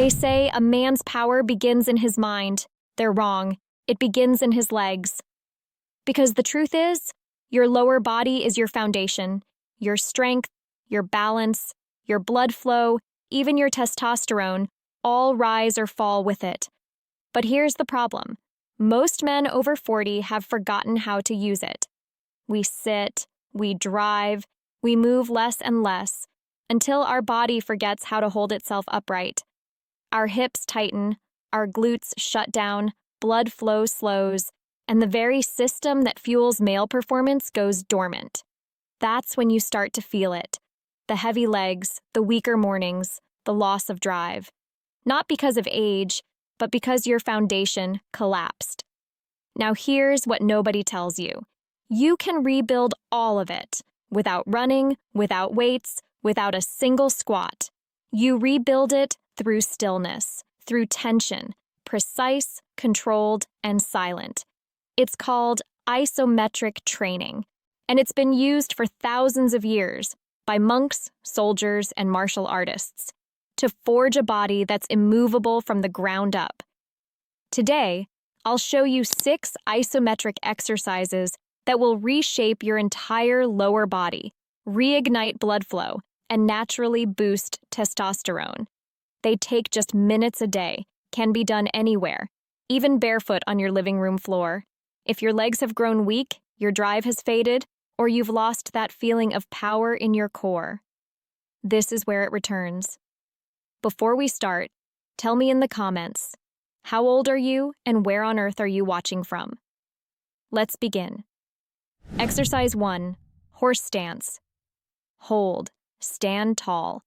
They say a man's power begins in his mind. They're wrong. It begins in his legs. Because the truth is, your lower body is your foundation. Your strength, your balance, your blood flow, even your testosterone, all rise or fall with it. But here's the problem. Most men over 40 have forgotten how to use it. We sit, we drive, we move less and less, until our body forgets how to hold itself upright. Our hips tighten, our glutes shut down, blood flow slows, and the very system that fuels male performance goes dormant. That's when you start to feel it. The heavy legs, the weaker mornings, the loss of drive. Not because of age, but because your foundation collapsed. Now here's what nobody tells you. You can rebuild all of it, without running, without weights, without a single squat. You rebuild it through stillness, through tension, precise, controlled, and silent. It's called isometric training, and it's been used for thousands of years by monks, soldiers, and martial artists to forge a body that's immovable from the ground up. Today, I'll show you 6 isometric exercises that will reshape your entire lower body, reignite blood flow, and naturally boost testosterone. They take just minutes a day, can be done anywhere, even barefoot on your living room floor. If your legs have grown weak, your drive has faded, or you've lost that feeling of power in your core, this is where it returns. Before we start, tell me in the comments, how old are you and where on earth are you watching from? Let's begin. Exercise 1, horse stance. Hold, stand tall.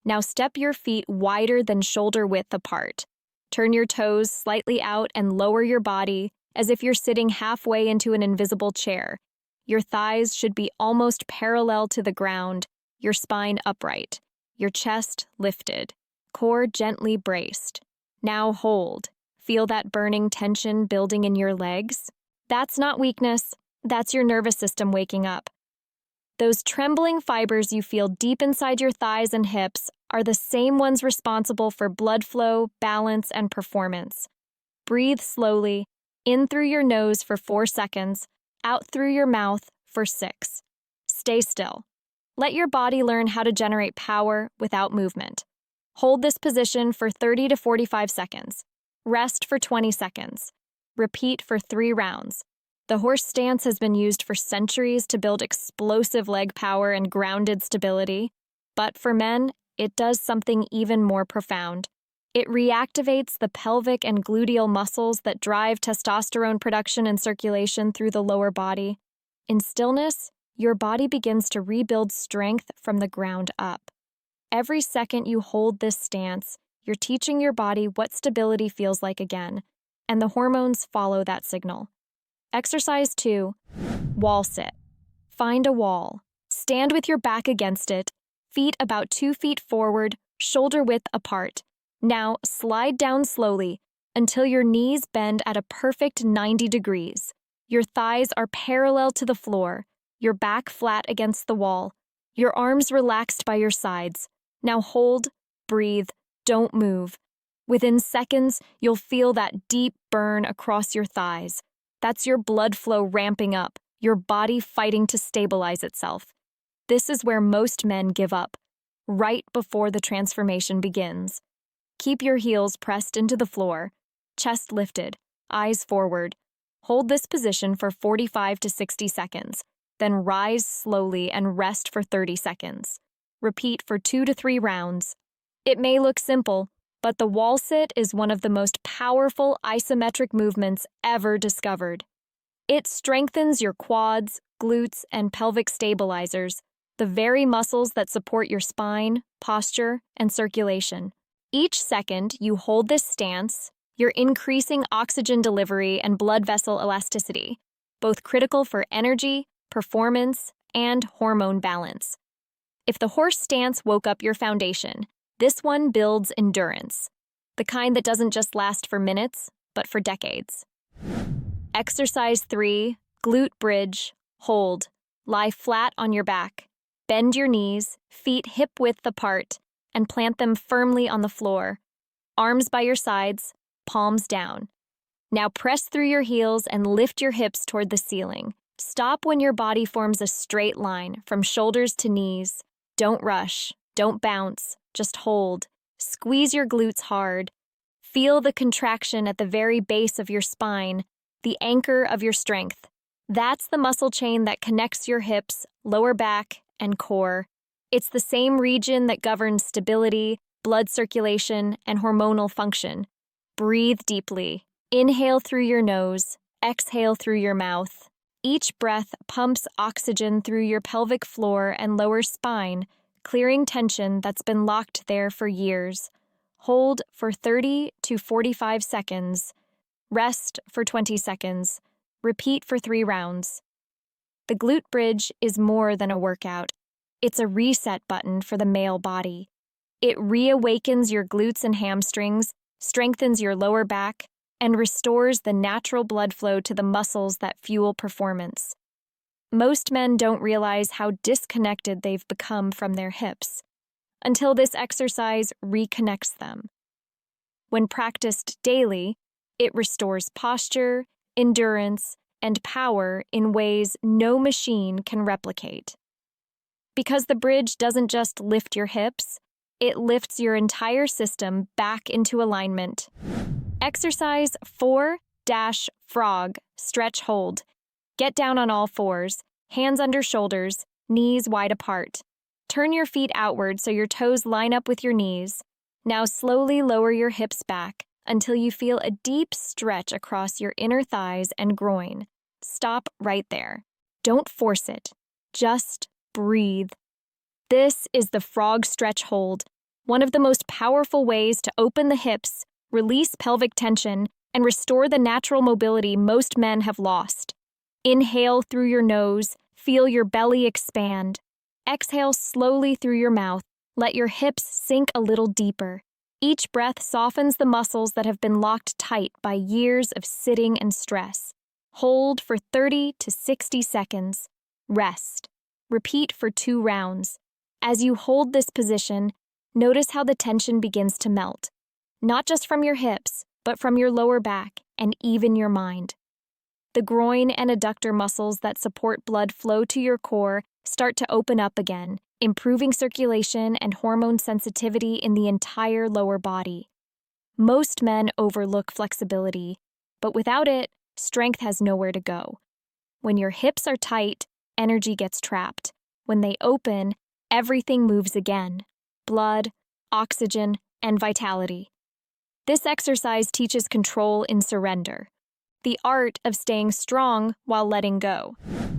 Now step your feet wider than shoulder width apart. Turn your toes slightly out and lower your body as if you're sitting halfway into an invisible chair. Your thighs should be almost parallel to the ground, your spine upright, your chest lifted, core gently braced. Now hold. Feel that burning tension building in your legs? That's not weakness, that's your nervous system waking up. Those trembling fibers you feel deep inside your thighs and hips are the same ones responsible for blood flow, balance, and performance. Breathe slowly, in through your nose for 4 seconds, out through your mouth for 6. Stay still. Let your body learn how to generate power without movement. Hold this position for 30 to 45 seconds. Rest for 20 seconds. Repeat for 3 rounds. The horse stance has been used for centuries to build explosive leg power and grounded stability. But for men, it does something even more profound. It reactivates the pelvic and gluteal muscles that drive testosterone production and circulation through the lower body. In stillness, your body begins to rebuild strength from the ground up. Every second you hold this stance, you're teaching your body what stability feels like again, and the hormones follow that signal. Exercise 2, wall sit. Find a wall. Stand with your back against it, feet about 2 feet forward, shoulder width apart. Now slide down slowly until your knees bend at a perfect 90 degrees. Your thighs are parallel to the floor, your back flat against the wall, your arms relaxed by your sides. Now hold, breathe, don't move. Within seconds, you'll feel that deep burn across your thighs. That's your blood flow ramping up, your body fighting to stabilize itself. This is where most men give up, right before the transformation begins. Keep your heels pressed into the floor, chest lifted, eyes forward. Hold this position for 45 to 60 seconds, then rise slowly and rest for 30 seconds. Repeat for 2 to 3 rounds. It may look simple, but the wall sit is one of the most powerful isometric movements ever discovered. It strengthens your quads, glutes, and pelvic stabilizers, the very muscles that support your spine, posture, and circulation. Each second you hold this stance, you're increasing oxygen delivery and blood vessel elasticity, both critical for energy, performance, and hormone balance. If the horse stance woke up your foundation, this one builds endurance, the kind that doesn't just last for minutes, but for decades. Exercise 3, glute bridge, hold. Lie flat on your back. Bend your knees, feet hip-width apart, and plant them firmly on the floor. Arms by your sides, palms down. Now press through your heels and lift your hips toward the ceiling. Stop when your body forms a straight line from shoulders to knees. Don't rush, don't bounce, just hold. Squeeze your glutes hard. Feel the contraction at the very base of your spine, the anchor of your strength. That's the muscle chain that connects your hips, lower back, and core. It's the same region that governs stability, blood circulation, and hormonal function. Breathe deeply. Inhale through your nose, exhale through your mouth. Each breath pumps oxygen through your pelvic floor and lower spine, clearing tension that's been locked there for years. Hold for 30 to 45 seconds. Rest for 20 seconds. Repeat for 3 rounds. The glute bridge is more than a workout. It's a reset button for the male body. It reawakens your glutes and hamstrings, strengthens your lower back, and restores the natural blood flow to the muscles that fuel performance. Most men don't realize how disconnected they've become from their hips until this exercise reconnects them. When practiced daily, it restores posture, endurance, and power in ways no machine can replicate. Because the bridge doesn't just lift your hips, it lifts your entire system back into alignment. Exercise 4-Frog Stretch Hold. Get down on all fours, hands under shoulders, knees wide apart. Turn your feet outward so your toes line up with your knees. Now slowly lower your hips back until you feel a deep stretch across your inner thighs and groin. Stop right there. Don't force it. Just breathe. This is the frog stretch hold, one of the most powerful ways to open the hips, release pelvic tension, and restore the natural mobility most men have lost. Inhale through your nose, feel your belly expand. Exhale slowly through your mouth, let your hips sink a little deeper. Each breath softens the muscles that have been locked tight by years of sitting and stress. Hold for 30 to 60 seconds. Rest. Repeat for 2 rounds. As you hold this position, notice how the tension begins to melt. Not just from your hips, but from your lower back and even your mind. The groin and adductor muscles that support blood flow to your core start to open up again, improving circulation and hormone sensitivity in the entire lower body. Most men overlook flexibility, but without it, strength has nowhere to go. When your hips are tight, energy gets trapped. When they open, everything moves again: blood, oxygen, and vitality. This exercise teaches control in surrender, the art of staying strong while letting go.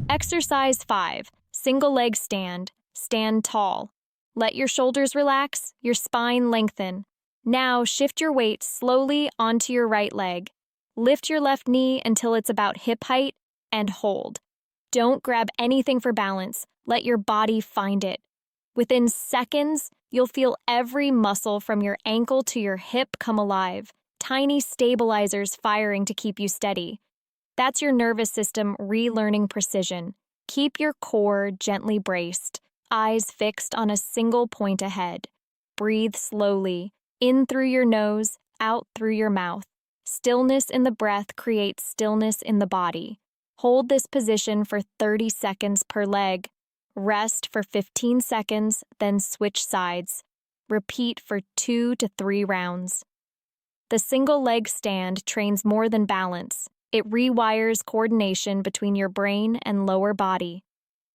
Exercise 5, single leg stand. Stand tall. Let your shoulders relax, your spine lengthen. Now shift your weight slowly onto your right leg. Lift your left knee until it's about hip height and hold. Don't grab anything for balance. Let your body find it. Within seconds, you'll feel every muscle from your ankle to your hip come alive, tiny stabilizers firing to keep you steady. That's your nervous system relearning precision. Keep your core gently braced, eyes fixed on a single point ahead. Breathe slowly, in through your nose, out through your mouth. Stillness in the breath creates stillness in the body. Hold this position for 30 seconds per leg. Rest for 15 seconds, then switch sides. Repeat for 2 to 3 rounds. The single leg stand trains more than balance. It rewires coordination between your brain and lower body.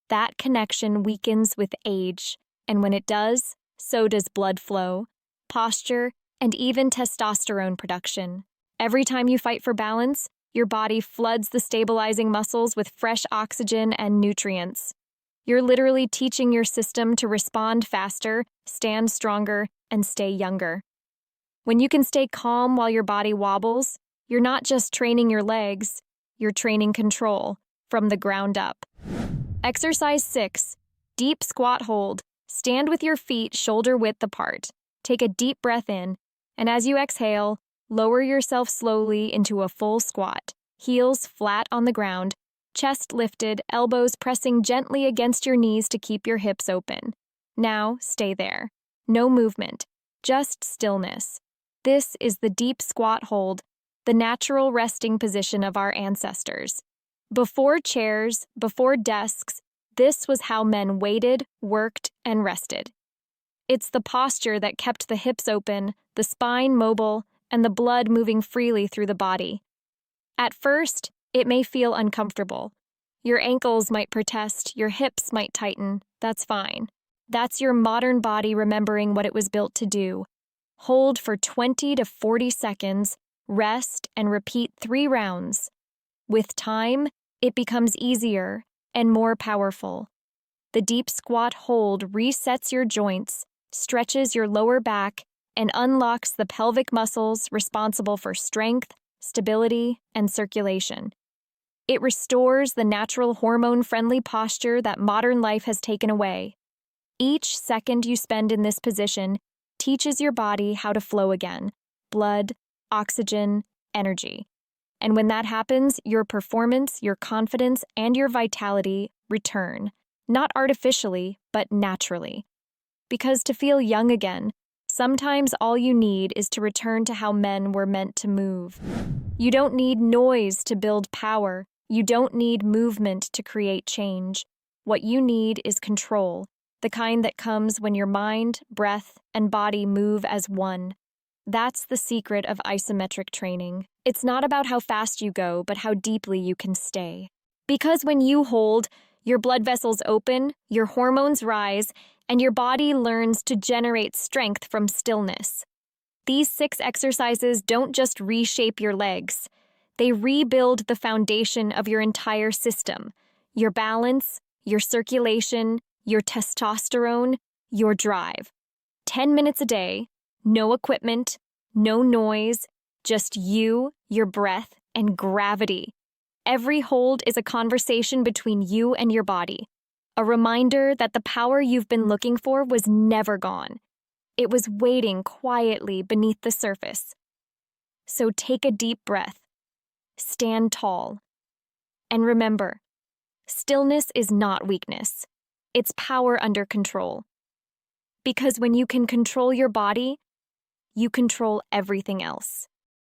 That connection weakens with age, and when it does, so does blood flow, posture, and even testosterone production. Every time you fight for balance, your body floods the stabilizing muscles with fresh oxygen and nutrients. You're literally teaching your system to respond faster, stand stronger, and stay younger. When you can stay calm while your body wobbles, you're not just training your legs, you're training control from the ground up. Exercise 6, deep squat hold. Stand with your feet shoulder width apart. Take a deep breath in, and as you exhale, lower yourself slowly into a full squat, heels flat on the ground, chest lifted, elbows pressing gently against your knees to keep your hips open. Now, stay there. No movement, just stillness. This is the deep squat hold, the natural resting position of our ancestors. Before chairs, before desks, this was how men waited, worked, and rested. It's the posture that kept the hips open, the spine mobile, and the blood moving freely through the body. At first, it may feel uncomfortable. Your ankles might protest, your hips might tighten. That's fine. That's your modern body remembering what it was built to do. Hold for 20 to 40 seconds, rest, and repeat 3 rounds. With time, it becomes easier and more powerful. The deep squat hold resets your joints, stretches your lower back, and unlocks the pelvic muscles responsible for strength, stability, and circulation. It restores the natural hormone-friendly posture that modern life has taken away. Each second you spend in this position teaches your body how to flow again: blood, oxygen, energy. And when that happens, your performance, your confidence, and your vitality return, not artificially, but naturally. Because to feel young again, sometimes all you need is to return to how men were meant to move. You don't need noise to build power. You don't need movement to create change. What you need is control, the kind that comes when your mind, breath, and body move as one. That's the secret of isometric training. It's not about how fast you go, but how deeply you can stay. Because when you hold, your blood vessels open, your hormones rise, and your body learns to generate strength from stillness. These 6 exercises don't just reshape your legs. They rebuild the foundation of your entire system: your balance, your circulation, your testosterone, your drive. 10 minutes a day, no equipment, no noise, just you, your breath, and gravity. Every hold is a conversation between you and your body, a reminder that the power you've been looking for was never gone. It was waiting quietly beneath the surface. So take a deep breath. Stand tall. And remember, stillness is not weakness. It's power under control. Because when you can control your body, you control everything else.